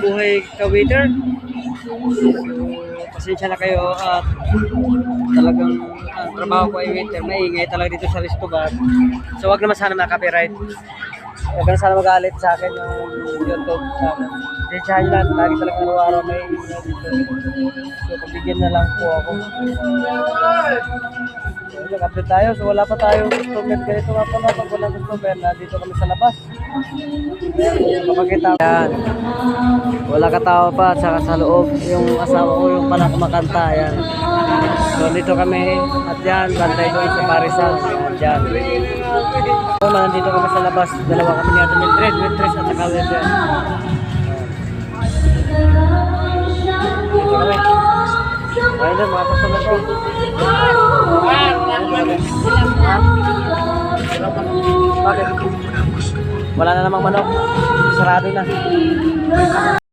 buhay ka-waiter. So, pasensya na kayo at talagang ang trabaho ko ay waiter. Maingay talaga dito sa resto bar. So, wag naman sana na-copyright. Huwag na sana magalit sa akin yung YouTube. Pasensya nyo lang. Lagi talaga araw-araw may ingay dito. So, pabigyan na lang po ako. So, nag-update tayo. So, wala pa tayong customer. Ganito nga pala pag walang customer na dito kami sa labas. Mapakita. Yan. Wala ka tao pa at saka sa loob. Yung asawa ko yung pala kumakanta. Yan. So, dito kami. At yan, bantay doon sa Parisal. At yan. So, nandito kami sa labas. Dalawa kami ni Ate Mildred, waitress at saka waiter. Dito kami. Ayun doon, mga customer ko. Bakit? Wala na namang manok. Sarado na.